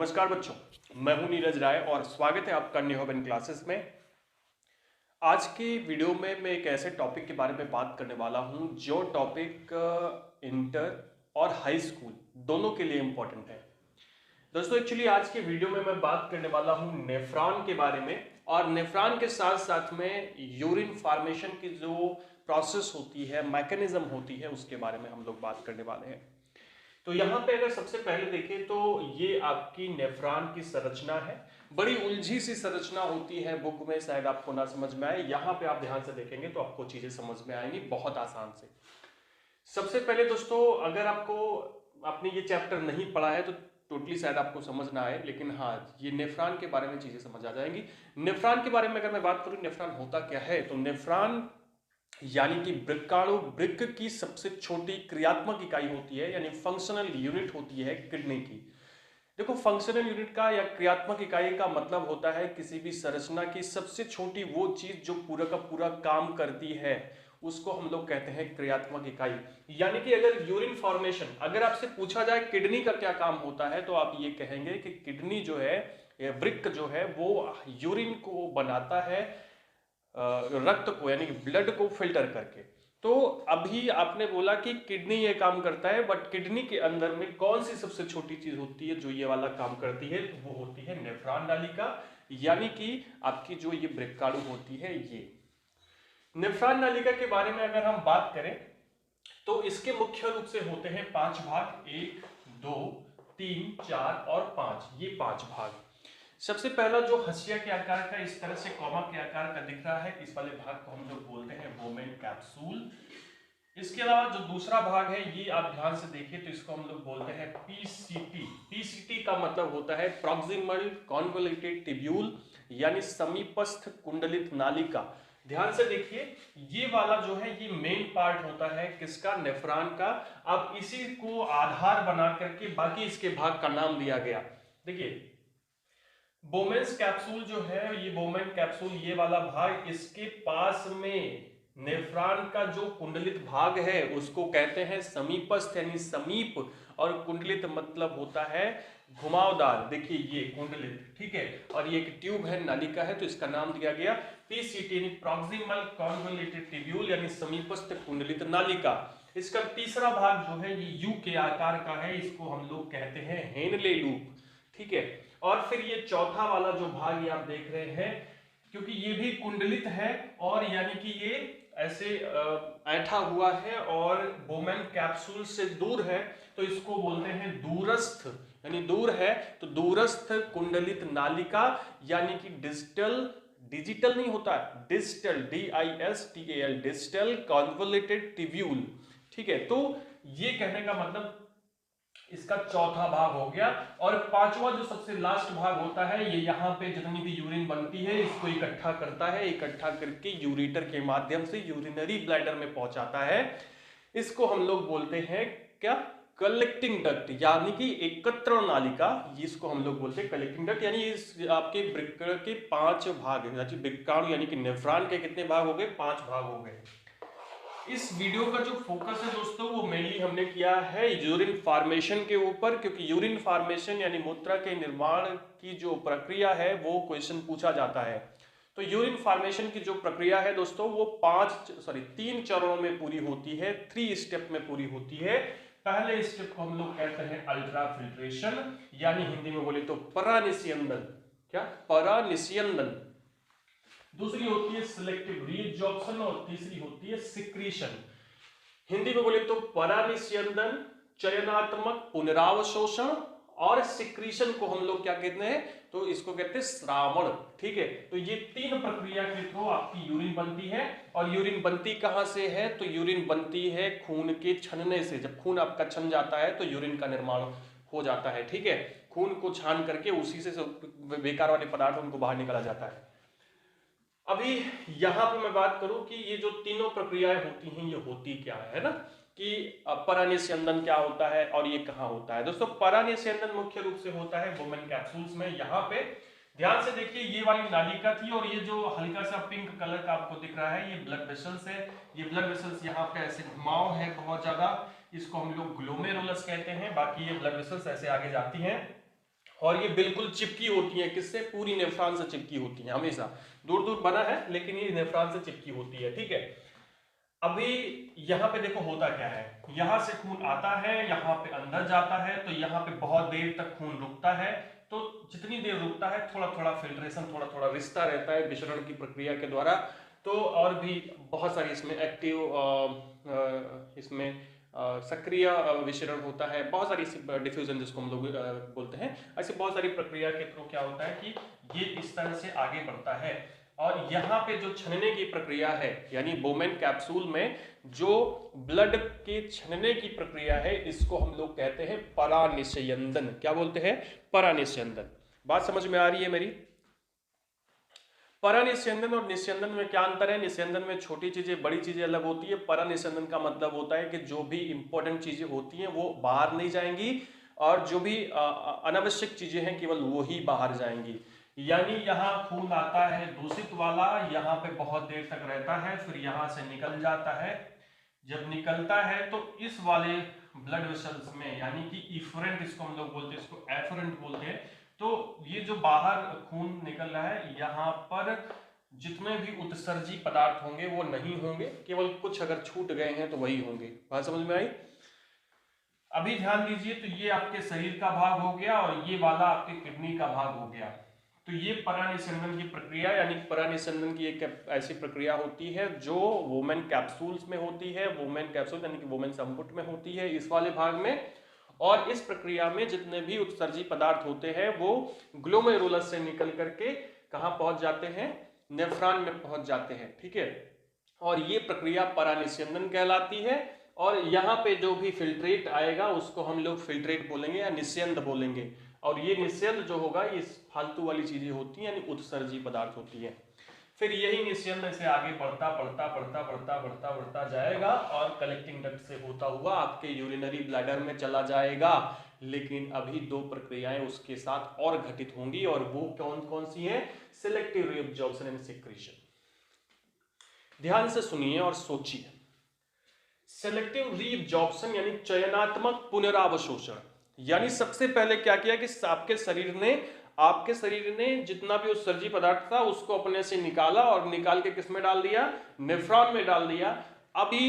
नमस्कार बच्चों, मैं हूं नीरज राय और स्वागत है आपका न्यू हेवन क्लासेस में। आज की वीडियो में मैं एक ऐसे टॉपिक के बारे में बात करने वाला हूं जो टॉपिक इंटर और हाई स्कूल दोनों के लिए इम्पोर्टेंट है। दोस्तों एक्चुअली आज की वीडियो में मैं बात करने वाला हूं नेफ्रॉन के बारे में, और नेफ्रॉन के साथ साथ में यूरिन फॉर्मेशन की जो प्रोसेस होती है, मैकेनिज्म होती है, उसके बारे में हम लोग बात करने वाले हैं। तो यहाँ पे अगर सबसे पहले देखें तो ये आपकी नेफ्रॉन की संरचना है। बड़ी उलझी सी संरचना होती है, बुक में शायद आपको ना समझ में आए, यहाँ पे आप ध्यान से देखेंगे तो आपको चीजें समझ में आएंगी बहुत आसान से। सबसे पहले दोस्तों, अगर आपको आपने ये चैप्टर नहीं पढ़ा है तो टोटली शायद आपको समझ ना आए, लेकिन हाँ, ये नेफ्रॉन के बारे में चीजें समझ आ जाएंगी। नेफ्रॉन के बारे में अगर मैं बात करूं, नेफ्रॉन होता क्या है, तो नेफ्रॉन यानी कि वृक्काणु वृक्क की सबसे छोटी क्रियात्मक इकाई होती है, यानी फंक्शनल यूनिट होती है किडनी की। देखो, फंक्शनल यूनिट का या क्रियात्मक इकाई का मतलब होता है किसी भी संरचना की सबसे छोटी वो चीज जो पूरा का पूरा काम करती है, उसको हम लोग कहते हैं क्रियात्मक इकाई। यानी कि अगर यूरिन फॉर्मेशन, अगर आपसे पूछा जाए किडनी का क्या काम होता है, तो आप ये कहेंगे कि किडनी जो है, वृक्क जो है, वो यूरिन को बनाता है, रक्त को यानी कि ब्लड को फिल्टर करके। तो अभी आपने बोला कि किडनी ये काम करता है, बट किडनी के अंदर में कौन सी सबसे छोटी चीज होती है जो ये वाला काम करती है, तो वो होती है नेफ्रॉन नालिका, यानी कि आपकी जो ये वृक्काणु होती है। ये नेफ्रॉन नालिका के बारे में अगर हम बात करें तो इसके मुख्य रूप से होते हैं 5 भाग, 1, 2, 3, 4 और 5, ये 5 भाग। सबसे पहला जो हंसिया के आकार का, इस तरह से कॉमा के आकार का दिख रहा है, इस वाले भाग को हम लोग बोलते हैं बोमेन कैप्सूल। इसके अलावा जो दूसरा भाग है, ये आप ध्यान से देखिए तो इसको हम लोग बोलते हैं पीसीटी। पीसीटी का मतलब होता है प्रॉक्सिमल कॉन्वोल्यूटेड ट्यूब्यूल, यानी समीपस्थ कुंडलित नालिका। ध्यान से देखिए, ये वाला जो है ये मेन पार्ट होता है किसका, नेफ्रॉन का। अब इसी को आधार बना करके बाकी इसके भाग का नाम दिया गया। देखिए, बोमेन्स कैप्सूल जो है, ये बोमेन कैप्सूल, ये वाला भाग, इसके पास में नेफ्रॉन का जो कुंडलित भाग है उसको कहते हैं समीपस्थ, यानी समीप, और कुंडलित मतलब होता है घुमावदार। देखिए ये कुंडलित, ठीक है, और ये एक ट्यूब है, नालिका है, तो इसका नाम दिया गया पीसीटी, यानी प्रॉक्सिमल कॉन्वोल्यूटेड ट्यूब्यूल, यानी समीपस्थ कुंडलित नालिका। इसका तीसरा भाग जो है ये यू के आकार का है, इसको हम लोग कहते हैं हेनले लूप, ठीक है। और फिर ये चौथा वाला जो भाग ये आप देख रहे हैं, क्योंकि ये भी कुंडलित है और यानी कि ये ऐसे ऐठा हुआ है और बोमेन कैप्सूल से दूर है, तो इसको बोलते हैं दूरस्थ, यानी दूर है, तो दूरस्थ कुंडलित नालिका, यानी कि डिजिटल, डिजिटल नहीं होता, digital, DISTAL, digital convoluted tubule, ठीक है। तो ये कहने का मतलब इसका चौथा भाग हो गया। और पांचवा जो सबसे लास्ट भाग होता है, ये यहाँ पे जितनी भी यूरिन बनती है इसको इकट्ठा करता है, इकट्ठा करके यूरेटर के माध्यम से यूरिनरी ब्लैडर में पहुंचाता है। इसको हम लोग बोलते हैं क्या, कलेक्टिंग डक्ट, यानी कि एकत्र नालिका, इसको हम लोग बोलते हैं कलेक्टिंग डक्ट। यानी इस आपके वृक्क के 5 भाग, वृक्काणु यानी कि नेफ्रॉन के कितने भाग हो गए, 5 भाग हो गए। इस वीडियो का जो फोकस है दोस्तों, वो मेनली हमने किया है यूरिन फॉर्मेशन के ऊपर, क्योंकि यूरिन फॉर्मेशन यानी मूत्र के निर्माण की जो प्रक्रिया है वो क्वेश्चन पूछा जाता है। तो यूरिन फॉर्मेशन की जो प्रक्रिया है दोस्तों, वो 3 चरणों में पूरी होती है, 3 स्टेप में पूरी होती है। पहले स्टेप को हम लोग कहते हैं अल्ट्रा फिल्ट्रेशन, यानी हिंदी में बोले तो परानिस्यंदन। क्या, परानिस्यंदन। दूसरी होती है सिलेक्टिव रीअब्जॉर्प्शन और तीसरी होती है सिक्रीशन। हिंदी में बोले तो परानिस्यंदन, चयनात्मक पुनरावशोषण, और सिक्रीशन को हम लोग क्या कहते हैं, तो इसको कहते हैं श्रावण, ठीक है। तो ये 3 प्रक्रिया के थ्रू आपकी यूरिन बनती है। और यूरिन बनती कहां से है, तो यूरिन बनती है खून के छनने से। जब खून आपका छन जाता है तो यूरिन का निर्माण हो जाता है, ठीक है। खून को छान करके उसी से बेकार वाले पदार्थ उनको बाहर निकाला जाता है। अभी यहाँ पे मैं बात करूं कि ये जो तीनों प्रक्रियाएं होती हैं ये होती क्या है ना, कि परानिस्यंदन क्या होता है और ये कहाँ होता है। दोस्तों, परानिस्यंदन मुख्य रूप से होता है बोमेन कैप्सूल्स में। यहाँ पे ध्यान से देखिए, ये वाली नालिका थी और ये जो हल्का सा पिंक कलर का आपको दिख रहा है, ये ब्लड वेसल्स है। ये ब्लड वेसल्स यहाँ पे ऐसे घुमाव है बहुत ज्यादा, इसको हम लोग ग्लोमेरुलस कहते हैं। बाकी ये ब्लड वेसल्स ऐसे आगे जाती हैं और ये बिल्कुल चिपकी होती है, किससे? पूरी नेफ्रॉन से चिपकी होती है, हमेशा दूर दूर बना है लेकिन ये नेफ्रॉन से चिपकी होती है, ठीक है। अभी यहाँ पे देखो होता क्या है, यहाँ से खून आता है, यहाँ पे अंदर जाता है, तो यहाँ पे बहुत देर तक खून रुकता है। तो जितनी देर रुकता है थोड़ा थोड़ा फिल्ट्रेशन, थोड़ा थोड़ा रिश्ता रहता है विशरण की प्रक्रिया के द्वारा। तो और भी बहुत सारी इसमें एक्टिव, इसमें सक्रिय विशरण होता है, बहुत सारी डिफ्यूजन जिसको हम लोग बोलते हैं। ऐसी बहुत सारी प्रक्रिया के थ्रू क्या होता है कि ये इस तरह से आगे बढ़ता है। और यहाँ पे जो छनने की प्रक्रिया है, यानी बोमेन कैप्सूल में जो ब्लड के छनने की प्रक्रिया है, इसको हम लोग कहते हैं परानिस्यंदन। क्या बोलते हैं? परानिस्यंदन। बात समझ में आ रही है मेरी? परानिस्यंदन और निस्यंदन में क्या अंतर है? निस्यंदन में छोटी चीजें बड़ी चीजें अलग होती है। परानिस्यंदन का मतलब होता है कि जो भी इंपॉर्टेंट चीजें होती हैं वो बाहर नहीं जाएंगी, और जो भी अनावश्यक चीजें हैं केवल वो ही बाहर जाएंगी। यानी यहाँ खून आता है दूषित वाला, यहाँ पे बहुत देर तक रहता है, फिर यहाँ से निकल जाता है। जब निकलता है तो इस वाले ब्लड वेसल्स में, यानी कि इफरेंट इसको हम लोग बोलते हैं, इसको एफरेंट बोलते हैं। तो ये जो बाहर खून निकल रहा है, यहाँ पर जितने भी उत्सर्जी पदार्थ होंगे वो नहीं होंगे, केवल कुछ अगर छूट गए हैं तो वही होंगे। बात समझ में आई? अभी ध्यान दीजिए, तो ये आपके शरीर का भाग हो गया और ये वाला आपके किडनी का भाग हो गया। तो ये परानिस्यंदन की प्रक्रिया, यानी परानिस्यंदन की एक ऐसी प्रक्रिया होती है जो वोमेन कैप्सूल्स में होती है। वोमेन कैप्सूल यानी कि वोमेन संपुट में होती है, इस वाले भाग में। और इस प्रक्रिया में जितने भी उत्सर्जी पदार्थ होते हैं वो ग्लोमेरुलस से निकल करके कहाँ पहुंच जाते हैं? नेफ्रॉन में पहुंच जाते हैं, ठीक है। और ये प्रक्रिया परानिस्यंदन कहलाती है। और यहाँ पे जो भी फिल्ट्रेट आएगा उसको हम लोग फिल्ट्रेट बोलेंगे या निस्यंद बोलेंगे। और ये निस्यंद जो होगा ये फालतू वाली चीजें होती हैं, यानी उत्सर्जी पदार्थ होती है। फिर यही निस्यंद से आगे बढ़ता बढ़ता बढ़ता बढ़ता बढ़ता बढ़ता जाएगा और कलेक्टिंग डक्ट से होता हुआ आपके यूरिनरी ब्लैडर में चला जाएगा। लेकिन अभी दो प्रक्रियाएं उसके साथ और घटित होंगी, और वो कौन कौन सी हैं? Selective reabsorption and secretion. ध्यान से सुनिए और सोचिए। सेलेक्टिव रीअब्जॉर्प्शन यानी चयनात्मक पुनरावशोषण, यानी सबसे पहले क्या किया कि आपके शरीर ने जितना भी उत्सर्जी पदार्थ था उसको अपने से निकाला, और निकाल के किसमें डाल दिया? नेफ्रॉन में डाल दिया। अभी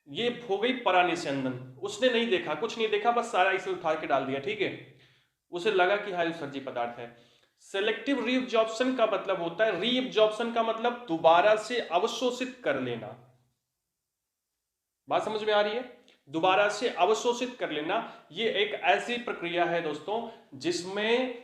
ये हो गई परानिस्यंदन। उसने नहीं देखा, कुछ नहीं देखा, बस सारा इसे उठा के डाल दिया, ठीक है। उसे लगा कि हाँ उत्सर्जी पदार्थ है। सेलेक्टिव रीअब्जॉर्प्शन का मतलब होता है, रीअब्जॉर्प्शन का मतलब दोबारा से अवशोषित कर लेना। बात समझ में आ रही है? दोबारा से अवशोषित कर लेना। ये एक ऐसी प्रक्रिया है दोस्तों जिसमें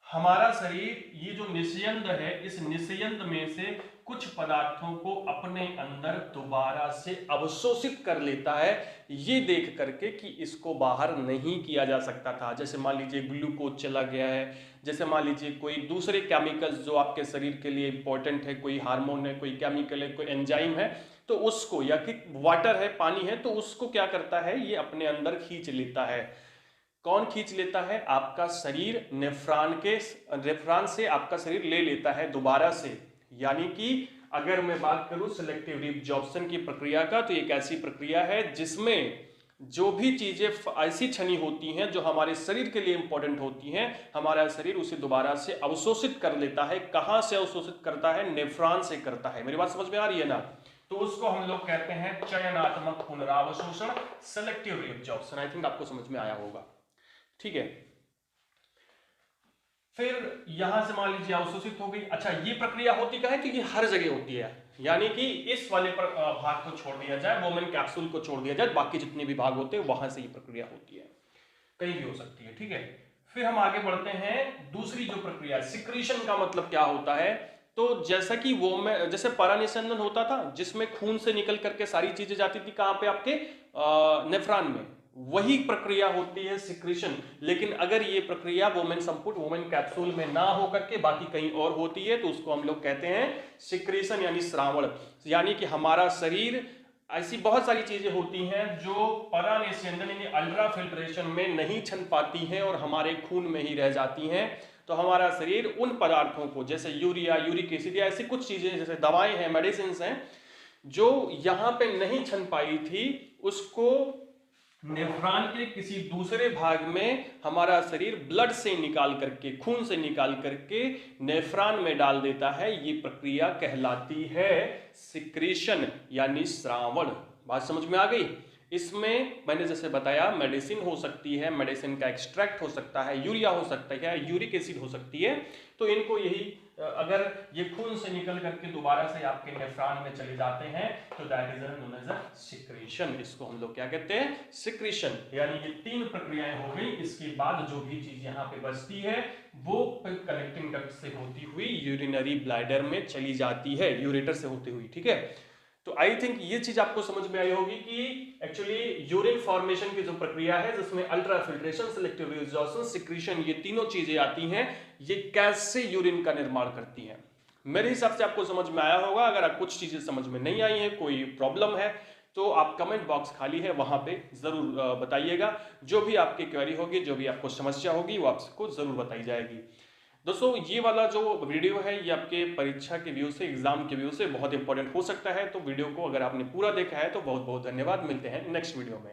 हमारा शरीर, ये जो निस्यंद है, इस निस्यंद में से कुछ पदार्थों को अपने अंदर दोबारा से अवशोषित कर लेता है, ये देख करके कि इसको बाहर नहीं किया जा सकता था। जैसे मान लीजिए ग्लूकोज चला गया है, जैसे मान लीजिए कोई दूसरे केमिकल्स जो आपके शरीर के लिए इंपॉर्टेंट है, कोई हार्मोन है, कोई केमिकल है, कोई एंजाइम है, तो उसको, या कि वाटर है, पानी है, तो उसको क्या करता है? ये अपने अंदर खींच लेता है। कौन खींच लेता है? आपका शरीर नेफ्रॉन से आपका शरीर ले लेता है दोबारा से। यानी कि अगर मैं बात करूं सिलेक्टिव रीअब्जॉर्प्शन की प्रक्रिया का, तो एक ऐसी प्रक्रिया है जिसमें जो भी चीजें ऐसी छनी होती हैं जो हमारे शरीर के लिए इंपॉर्टेंट होती हैं, हमारा शरीर उसे दोबारा से अवशोषित कर लेता है। कहां से अवशोषित करता है? नेफ्रॉन से करता है। मेरी बात समझ में आ रही है ना? तो उसको हम लोग कहते हैं चयनात्मक पुनरावशोषण, सेलेक्टिव रीअब्जॉर्प्शन। आई थिंक आपको समझ में आया होगा, ठीक है। फिर यहां से मान लीजिए अवशोषित हो गई। अच्छा, ये प्रक्रिया होती क्या है? कि ये हर जगह होती है, यानी कि इस वाले पर भाग को छोड़ दिया जाए, वोमेन कैप्सूल को छोड़ दिया जाए, बाकी जितने भी भाग होते हैं वहां से ये प्रक्रिया होती है, कहीं भी हो सकती है, ठीक है। फिर हम आगे बढ़ते हैं। दूसरी जो प्रक्रिया, सिक्रीशन का मतलब क्या होता है? तो जैसा कि वो में जैसे परानिस्यंदन होता था जिसमें खून से निकल करके सारी चीजें जाती थी कहां पे? आपके नेफ्रॉन में। वही प्रक्रिया होती है सिक्रीशन। लेकिन अगर ये प्रक्रिया वोमेन संपुट, वोमेन कैप्सूल में ना हो करके बाकी कहीं और होती है, तो उसको हम लोग कहते हैं सिक्रीशन यानी श्रावण। यानी कि हमारा शरीर, ऐसी बहुत सारी चीजें होती हैं जो परानिस्यंदन यानी अल्ट्रा फिल्ट्रेशन में नहीं छन पाती हैं और हमारे खून में ही रह जाती हैं। तो हमारा शरीर उन पदार्थों को, जैसे यूरिया, यूरिक एसिड, या ऐसी कुछ चीजें जैसे दवाएं हैं, मेडिसिन हैं, जो यहाँ पे नहीं छन पाई थी, उसको नेफ्रॉन के किसी दूसरे भाग में हमारा शरीर ब्लड से निकाल करके, खून से निकाल करके नेफ्रॉन में डाल देता है। ये प्रक्रिया कहलाती है सिक्रीशन यानी स्रावण। बात समझ में आ गई? इसमें मैंने जैसे बताया मेडिसिन हो सकती है, मेडिसिन का एक्सट्रैक्ट हो सकता है, यूरिया हो सकता है, यूरिक एसिड हो सकती है। तो इनको यही अगर ये खून से निकल करके दोबारा से आपके नेफ्रॉन में चले जाते हैं तो that is known as a secretion. इसको हम लोग क्या कहते हैं? सिक्रीशन। यानी ये 3 प्रक्रियाएं हो गई। इसके बाद जो भी चीज यहाँ पे बचती है वो कलेक्टिंग डक्ट से होती हुई यूरिनरी ब्लैडर में चली जाती है, यूरेटर से होती हुई। ठीक है, तो आई थिंक ये चीज आपको समझ में आई होगी कि एक्चुअली यूरिन फॉर्मेशन की जो प्रक्रिया है जिसमें ultra filtration, selective resorption, secretion, ये तीनों चीजें आती हैं, ये कैसे यूरिन का निर्माण करती हैं। मेरे हिसाब से आपको समझ में आया होगा। अगर आप कुछ चीजें समझ में नहीं आई है, कोई प्रॉब्लम है, तो आप कमेंट बॉक्स खाली है, वहां पे जरूर बताइएगा। जो भी आपकी क्वेरी होगी, जो भी आपको समस्या होगी, वो आपको जरूर बताई जाएगी। दोस्तों ये वाला जो वीडियो है ये आपके परीक्षा के व्यू से, एग्जाम के व्यू से बहुत इंपॉर्टेंट हो सकता है। तो वीडियो को अगर आपने पूरा देखा है तो बहुत बहुत धन्यवाद। मिलते हैं नेक्स्ट वीडियो में।